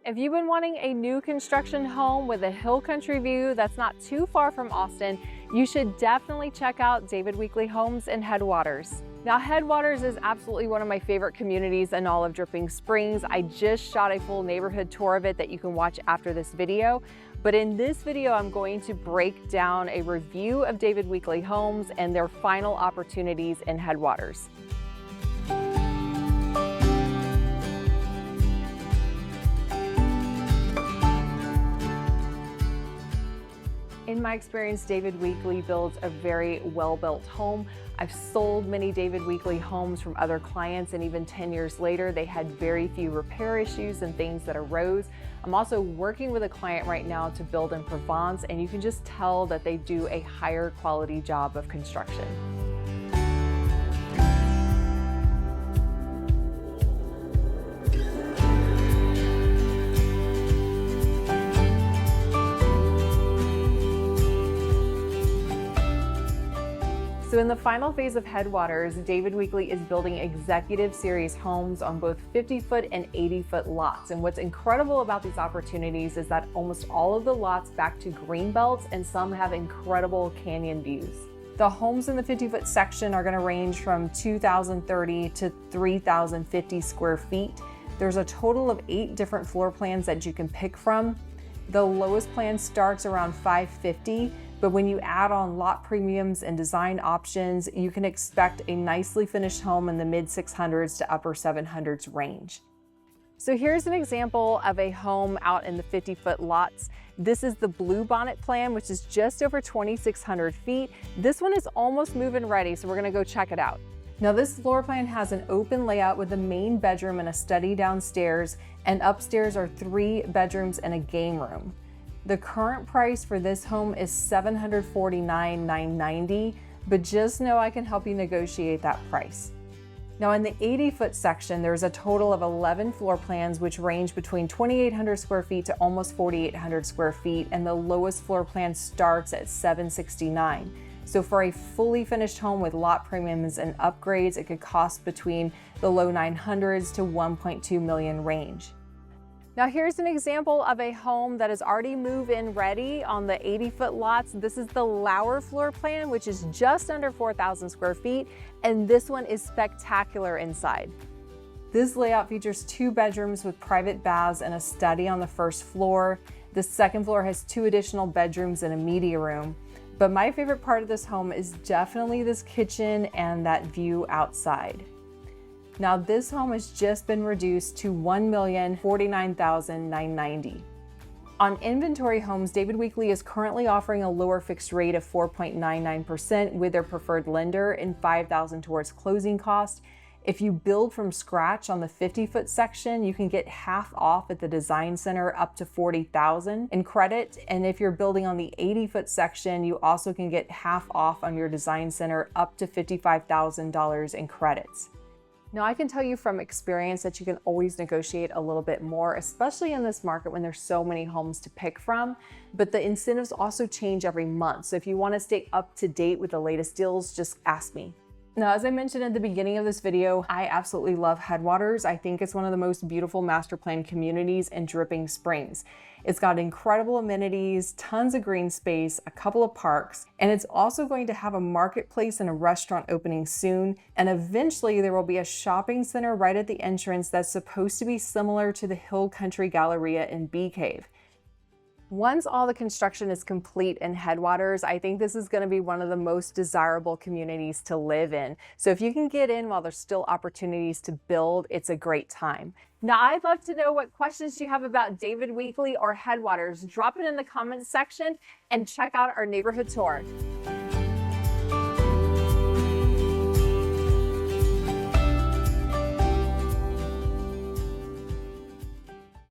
If you've been wanting a new construction home with a hill country view that's not too far from Austin, you should definitely check out David Weekley Homes in Headwaters. Now, Headwaters is absolutely one of my favorite communities in all of Dripping Springs. I just shot a full neighborhood tour of it that you can watch after this video. But in this video, I'm going to break down a review of David Weekley Homes and their final opportunities in Headwaters. In my experience, David Weekley builds a very well-built home. I've sold many David Weekley homes from other clients, and even 10 years later, they had very few repair issues and things that arose. I'm also working with a client right now to build in Provence, and you can just tell that they do a higher quality job of construction. So in the final phase of Headwaters, David Weekley is building executive series homes on both 50-foot and 80-foot lots. And what's incredible about these opportunities is that almost all of the lots back to Greenbelt, and some have incredible canyon views. The homes in the 50-foot section are going to range from 2,030 to 3,050 square feet. There's a total of 8 different floor plans that you can pick from. The lowest plan starts around $550. But when you add on lot premiums and design options, you can expect a nicely finished home in the mid 600s to upper 700s range. So here's an example of a home out in the 50-foot lots. This is the Bluebonnet plan, which is just over 2,600 feet. This one is almost move-in ready, so we're gonna go check it out. Now this floor plan has an open layout with a main bedroom and a study downstairs, and upstairs are 3 bedrooms and a game room. The current price for this home is $749,990, but just know I can help you negotiate that price. Now in the 80-foot section, there's a total of 11 floor plans, which range between 2,800 square feet to almost 4,800 square feet, and the lowest floor plan starts at $769. So for a fully finished home with lot premiums and upgrades, it could cost between the low 900s to 1.2 million range. Now here's an example of a home that is already move-in ready on the 80-foot lots. This is the Lauer floor plan, which is just under 4,000 square feet, and this one is spectacular inside. This layout features 2 bedrooms with private baths and a study on the first floor. The second floor has 2 additional bedrooms and a media room. But my favorite part of this home is definitely this kitchen and that view outside. Now this home has just been reduced to $1,049,990. On inventory homes, David Weekley is currently offering a lower fixed rate of 4.99% with their preferred lender and $5,000 towards closing costs. If you build from scratch on the 50-foot section, you can get half off at the design center, up to $40,000 in credit. And if you're building on the 80-foot section, you also can get half off on your design center, up to $55,000 in credits. Now, I can tell you from experience that you can always negotiate a little bit more, especially in this market when there's so many homes to pick from, but the incentives also change every month. So if you want to stay up to date with the latest deals, just ask me. Now, as I mentioned at the beginning of this video, I absolutely love Headwaters. I think it's one of the most beautiful master plan communities in Dripping Springs. It's got incredible amenities, tons of green space, a couple of parks, and it's also going to have a marketplace and a restaurant opening soon. And eventually there will be a shopping center right at the entrance that's supposed to be similar to the Hill Country Galleria in Bee Cave. Once all the construction is complete in Headwaters, I think this is going to be one of the most desirable communities to live in. So if you can get in while there's still opportunities to build, it's a great time. Now, I'd love to know what questions you have about David Weekley or Headwaters. Drop it in the comments section and check out our neighborhood tour.